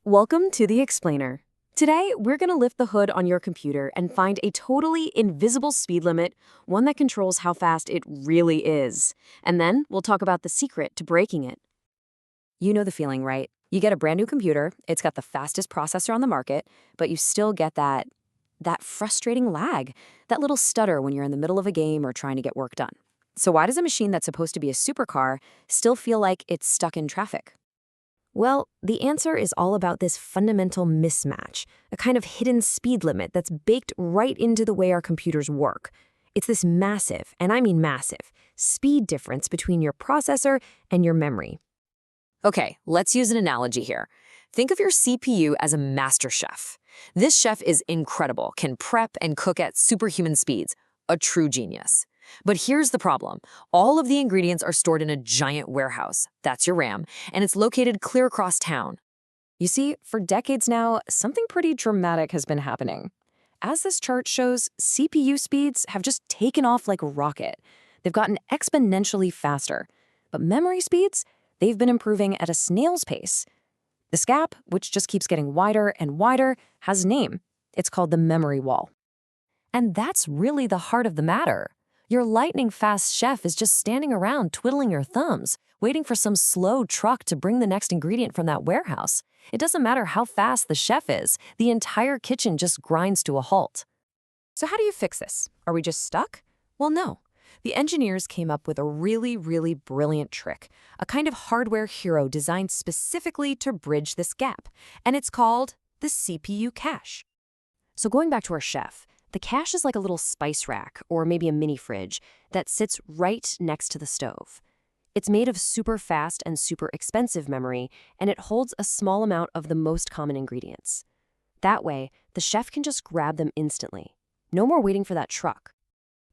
Welcome to the Explainer. Today, we're going to lift the hood on your computer and find a totally invisible speed limit, one that controls how fast it really is. And then we'll talk about the secret to breaking it. You know the feeling, right? You get a brand new computer, it's got the fastest processor on the market, but you still get that frustrating lag, that little stutter when you're in the middle of a game or trying to get work done. So why does a machine that's supposed to be a supercar still feel like it's stuck in traffic? Well, the answer is all about this fundamental mismatch, a kind of hidden speed limit that's baked right into the way our computers work. It's this massive, and I mean massive, speed difference between your processor and your memory. Okay, let's use an analogy here. Think of your CPU as a master chef. This chef is incredible, can prep and cook at superhuman speeds, a true genius. But here's the problem. All of the ingredients are stored in a giant warehouse. That's your RAM, and it's located clear across town. You see, for decades now, something pretty dramatic has been happening. As this chart shows, CPU speeds have just taken off like a rocket. They've gotten exponentially faster. But memory speeds, they've been improving at a snail's pace. This gap, which just keeps getting wider and wider, has a name. It's called the memory wall. And that's really the heart of the matter. Your lightning-fast chef is just standing around twiddling your thumbs, waiting for some slow truck to bring the next ingredient from that warehouse. It doesn't matter how fast the chef is, the entire kitchen just grinds to a halt. So how do you fix this? Are we just stuck? Well, no. The engineers came up with a really brilliant trick, a kind of hardware hero designed specifically to bridge this gap, and it's called the CPU cache. So going back to our chef, the cache is like a little spice rack, or maybe a mini fridge, that sits right next to the stove. It's made of super fast and super expensive memory, and it holds a small amount of the most common ingredients. That way, the chef can just grab them instantly. No more waiting for that truck.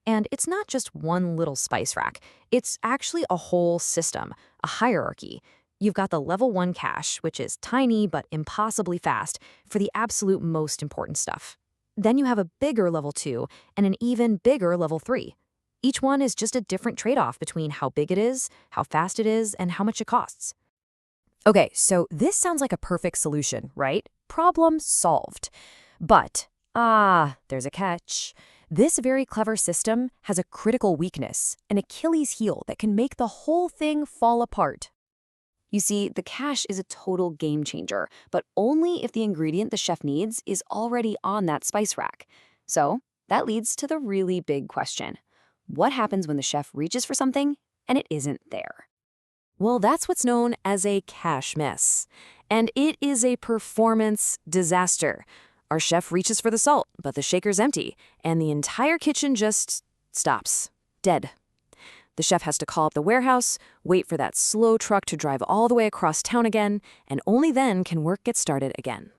And it's not just one little spice rack. It's actually a whole system, a hierarchy. You've got the level 1 cache, which is tiny but impossibly fast for the absolute most important stuff. Then you have a bigger level 2 and an even bigger level 3. Each one is just a different trade-off between how big it is, how fast it is, and how much it costs. Okay, so this sounds like a perfect solution, right? Problem solved. But, there's a catch. This very clever system has a critical weakness, an Achilles heel that can make the whole thing fall apart. You see, the cache is a total game changer, but only if the ingredient the chef needs is already on that spice rack. So that leads to the really big question. What happens when the chef reaches for something and it isn't there? Well, that's what's known as a cache miss. And it is a performance disaster. Our chef reaches for the salt, but the shaker's empty, and the entire kitchen just stops, dead. The chef has to call up the warehouse, wait for that slow truck to drive all the way across town again, and only then can work get started again.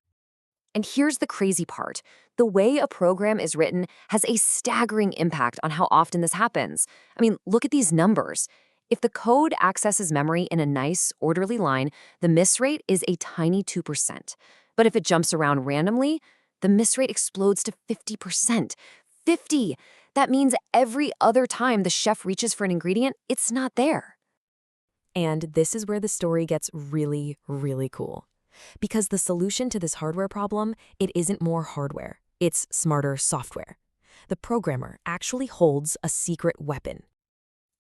And here's the crazy part. The way a program is written has a staggering impact on how often this happens. I mean, look at these numbers. If the code accesses memory in a nice, orderly line, the miss rate is a tiny 2%. But if it jumps around randomly, the miss rate explodes to 50%. 50! That means every other time the chef reaches for an ingredient, it's not there. And this is where the story gets really cool. Because the solution to this hardware problem, it isn't more hardware. It's smarter software. The programmer actually holds a secret weapon.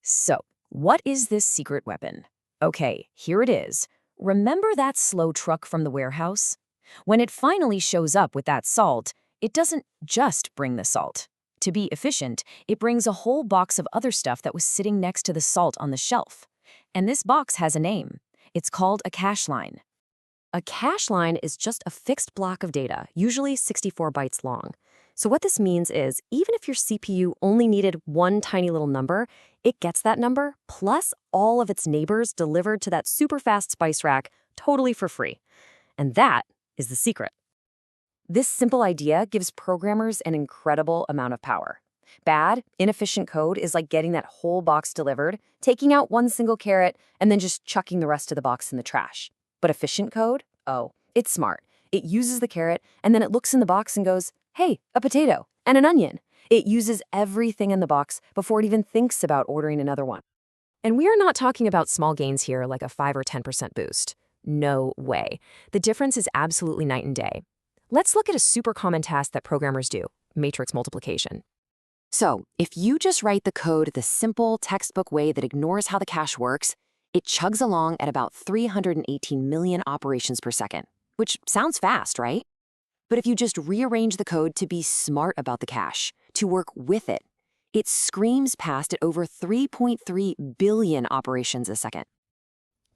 So, what is this secret weapon? Okay, here it is. Remember that slow truck from the warehouse? When it finally shows up with that salt, it doesn't just bring the salt. To be efficient, it brings a whole box of other stuff that was sitting next to the salt on the shelf. And this box has a name. It's called a cache line. A cache line is just a fixed block of data, usually 64 bytes long. So what this means is, even if your CPU only needed one tiny little number, it gets that number plus all of its neighbors delivered to that super fast spice rack totally for free. And that is the secret. This simple idea gives programmers an incredible amount of power. Bad, inefficient code is like getting that whole box delivered, taking out one single carrot, and then just chucking the rest of the box in the trash. But efficient code? Oh, it's smart. It uses the carrot, and then it looks in the box and goes, hey, a potato and an onion. It uses everything in the box before it even thinks about ordering another one. And we are not talking about small gains here like a 5 or 10% boost. No way. The difference is absolutely night and day. Let's look at a super common task that programmers do, matrix multiplication. So, if you just write the code the simple textbook way that ignores how the cache works, it chugs along at about 318 million operations per second, which sounds fast, right? But if you just rearrange the code to be smart about the cache, to work with it, it screams past at over 3.3 billion operations a second.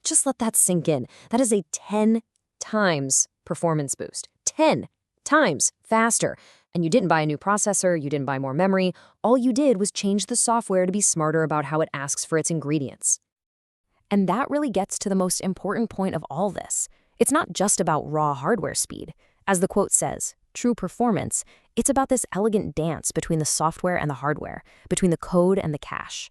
Just let that sink in. That is a 10 times performance boost. 10 times faster. And you didn't buy a new processor, you didn't buy more memory. All you did was change the software to be smarter about how it asks for its ingredients. And that really gets to the most important point of all this. It's not just about raw hardware speed. As the quote says, true performance, it's about this elegant dance between the software and the hardware, between the code and the cache.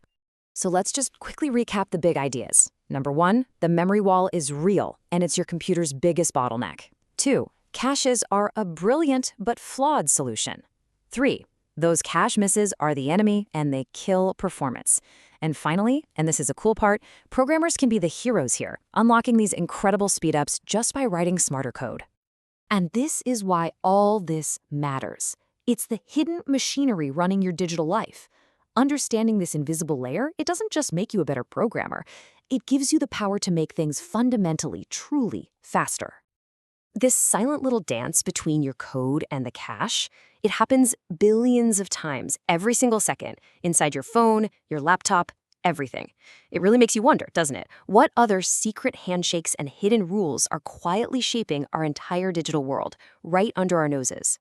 So let's just quickly recap the big ideas. Number 1, the memory wall is real, and it's your computer's biggest bottleneck. 2, caches are a brilliant but flawed solution. 3, those cache misses are the enemy, and they kill performance. And finally, and this is a cool part, programmers can be the heroes here, unlocking these incredible speedups just by writing smarter code. And this is why all this matters. It's the hidden machinery running your digital life. Understanding this invisible layer, it doesn't just make you a better programmer. It gives you the power to make things fundamentally, truly faster. This silent little dance between your code and the cache, it happens billions of times every single second inside your phone, your laptop, everything. It really makes you wonder, doesn't it? What other secret handshakes and hidden rules are quietly shaping our entire digital world right under our noses?